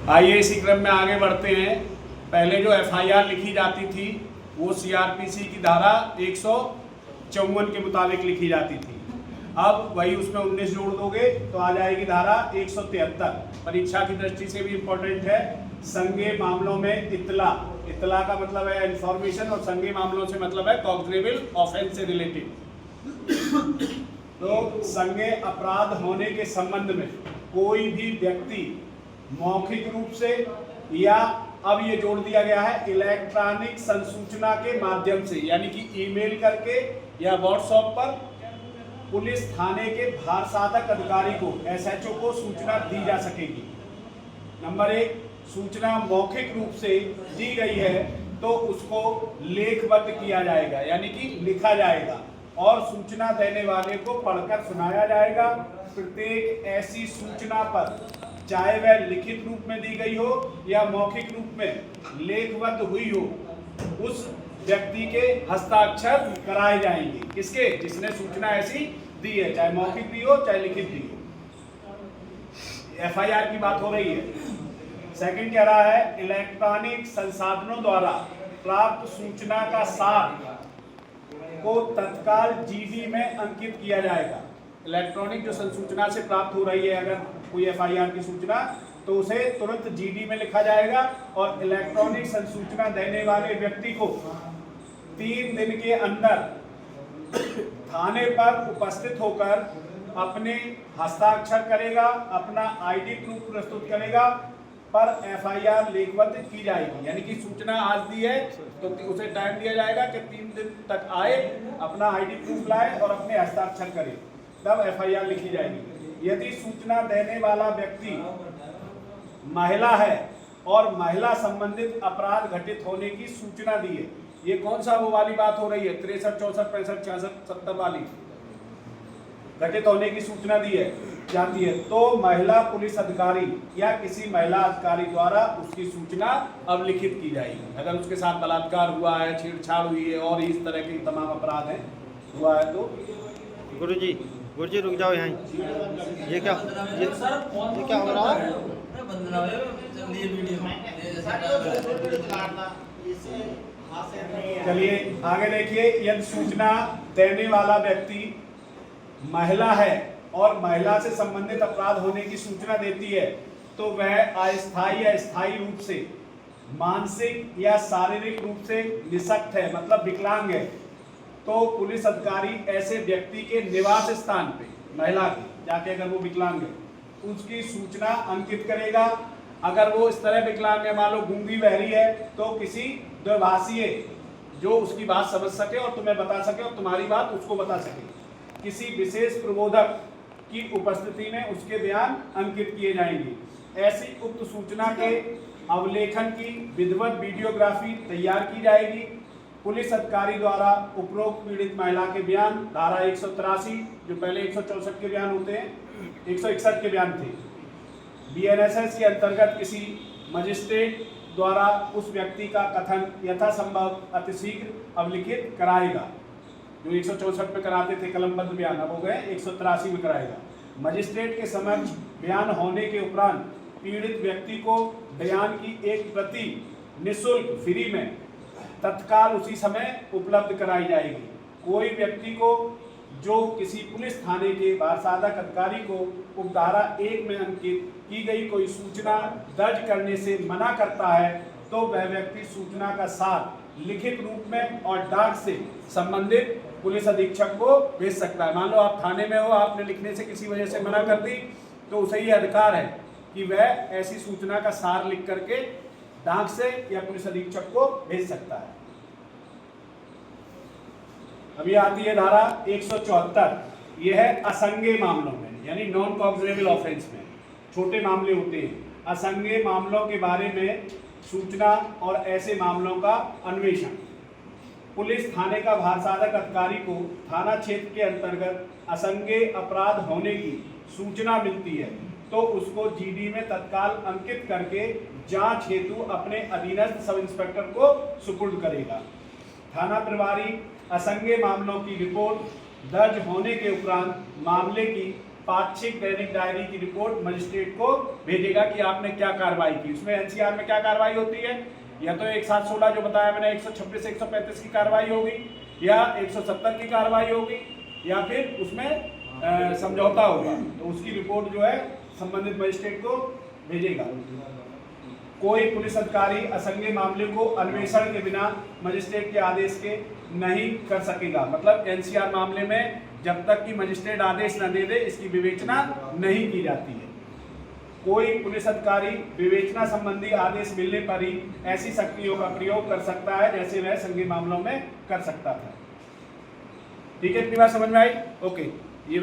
आइए इसी क्रम में आगे बढ़ते हैं। पहले जो एफआईआर लिखी जाती थी वो सीआरपीसी की धारा 154 के मुताबिक लिखी जाती थी। अब वही उसमें 19 जोड़ दोगे तो आ जाएगी धारा 173। परीक्षा की दृष्टि से भी इम्पोर्टेंट है। संज्ञेय मामलों में इत्तला का मतलब है इंफॉर्मेशन और संज्ञेय मामलों से मतलब है कॉग्निजेबल ऑफेंस से रिलेटेड। तो संज्ञेय अपराध होने के संबंध में कोई भी व्यक्ति मौखिक रूप से या अब ये जोड़ दिया गया है इलेक्ट्रॉनिक संसूचना के माध्यम से, यानी कि ईमेल करके या व्हाट्सएप पर पुलिस थाने के भारसाधक अधिकारी को एसएचओ को सूचना दी जा सकेगी। नंबर 1, सूचना मौखिक रूप से दी गई है तो उसको लेखबद्ध किया जाएगा, यानी कि लिखा जाएगा और सूचना देने वाले को पढ़कर सुनाया जाएगा। प्रत्येक ऐसी सूचना पर चाहे वह लिखित रूप में दी गई हो या मौखिक रूप में लेखबद्ध हुई हो, उस व्यक्ति के हस्ताक्षर कराए जाएंगे। किसके? जिसने सूचना ऐसी दी है, चाहे मौखिक दी हो चाहे लिखित दी हो। एफआईआर की बात हो रही है। सेकंड कह रहा है इलेक्ट्रॉनिक संसाधनों द्वारा प्राप्त सूचना का सार को तत्काल जीडी में अंकित किया जाएगा। इलेक्ट्रॉनिक जो संसूचना से प्राप्त हो रही है, अगर कोई एफआईआर की सूचना, तो उसे तुरंत जीडी में लिखा जाएगा और इलेक्ट्रॉनिक संसूचना देने वाले व्यक्ति को 3 दिन के अंदर थाने पर उपस्थित होकर अपने हस्ताक्षर करेगा, अपना आईडी प्रूफ प्रस्तुत करेगा, पर एफआईआर लेखबद्ध की जाएगी। यानी कि सूचना आज दी है तो उसे टाइम दिया जाएगा कि 3 दिन तक आए, अपना आईडी प्रूफ लाए और अपने हस्ताक्षर करे, तब एफआईआर लिखी जाएगी। यदि सूचना देने वाला व्यक्ति महिला है और महिला संबंधित अपराध घटित होने की सूचना दी है, ये कौन सा वो वाली बात हो रही है 63, 64, 65, 66, 70 वाली, घटित होने की सूचना दी है जाती है, तो महिला पुलिस अधिकारी या किसी महिला अधिकारी द्वारा उसकी सूचना अब लिखित की जाएगी। अगर उसके साथ बलात्कार हुआ है, छेड़छाड़ हुई है और इस तरह के तमाम अपराध हैं हुआ है तो। गुरुजी रुक जाओ यहाँ। ये क्या हो रहा है? चलिए आगे देखिए। यदि सूचना देने वाला व्यक्ति महिला है और महिला से संबंधित अपराध होने की सूचना देती है तो वह अस्थायी या स्थायी रूप से, मानसिक या शारीरिक रूप से निशक्त है, मतलब विकलांग है, तो पुलिस अधिकारी ऐसे व्यक्ति के निवास स्थान पे महिला के जाके, अगर वो विकलांग है, उसकी सूचना अंकित करेगा। अगर वो इस तरह विकलांग है, मान लो गूंगी बहरी है, तो किसी द्विभाषीय जो उसकी बात समझ सके और तुम्हें बता सके और तुम्हारी बात उसको बता सके, किसी विशेष प्रबोधक की उपस्थिति में उसके बयान अंकित किए जाएंगे। ऐसी उक्त सूचना के अवलेखन की विधिवत वीडियोग्राफी तैयार की जाएगी। पुलिस अधिकारी द्वारा उपरोक्त पीड़ित महिला के बयान धारा 183, जो पहले 164 के बयान होते हैं, 161 के बयान थे, बीएनएसएस के अंतर्गत किसी मजिस्ट्रेट द्वारा उस व्यक्ति का कथन यथासंभव अतिशीघ्र अवलिखित कराएगा। जो 164 में कराते थे कलमबद्ध बयान, अब हो गए 183 में कराएगा। मजिस्ट्रेट के समक्ष बयान होने के उपरांत पीड़ित व्यक्ति को बयान की एक प्रति निःशुल्क फ्री में तत्काल उसी समय उपलब्ध कराई जाएगी। कोई व्यक्ति को जो किसी पुलिस थाने के भारसाधक अधिकारी को उपधारा 1 में अंकित की गई कोई सूचना दर्ज करने से मना करता है तो वह व्यक्ति सूचना का सार लिखित रूप में और डाक से संबंधित पुलिस अधीक्षक को भेज सकता है। मान लो आप थाने में हो, आपने लिखने से किसी वजह से मना कर दी, तो उसे ये अधिकार है कि वह ऐसी सूचना का सार लिख करके डाक से या पुलिस अधीक्षक को भेज सकता है। अभी आती है धारा 174। यह है असंज्ञेय मामलों में, यानी नॉन कॉग्निजेबल ऑफेंस में छोटे मामले होते हैं। असंज्ञेय मामलों के बारे में सूचना और ऐसे मामलों का अन्वेषण। पुलिस थाने का भारसाधक अधिकारी को थाना क्षेत्र के अंतर्गत असंज्ञेय अपराध होने की सूचना मिलती है तो उसको जीडी में तत्काल अंकित करके जांच हेतु अपने अधीनस्थ सब इंस्पेक्टर को सुपुर्द करेगा। थाना प्रभारी असंज्ञेय मामलों की रिपोर्ट दर्ज होने के उपरांत मामले की पाक्षिक दैनिक डायरी की रिपोर्ट मजिस्ट्रेट को भेजेगा कि आपने क्या कार्रवाई की। उसमें एनसीआर में क्या कार्रवाई होती है, या तो 1716 जो बताया मैंने 126 से 135 की कार्रवाई होगी, या 170 की कार्रवाई होगी, या फिर उसमें समझौता होगा। तो उसकी रिपोर्ट जो है संबंधित मजिस्ट्रेट को भेजेगा। कोई पुलिस अधिकारी असंज्ञेय मामले को अन्वेषण के बिना मजिस्ट्रेट के आदेश के नहीं कर सकेगा। मतलब एनसीआर मामले में जब तक कि मजिस्ट्रेट आदेश न दे दे इसकी विवेचना नहीं की जाती है। कोई पुलिस अधिकारी विवेचना संबंधी आदेश मिलने पर ही ऐसी शक्तियों का प्रयोग कर सकता है जैसे वह संज्ञेय मामलों में कर सकता था। ठीक है, इतनी बात समझ में आई? ओके, ये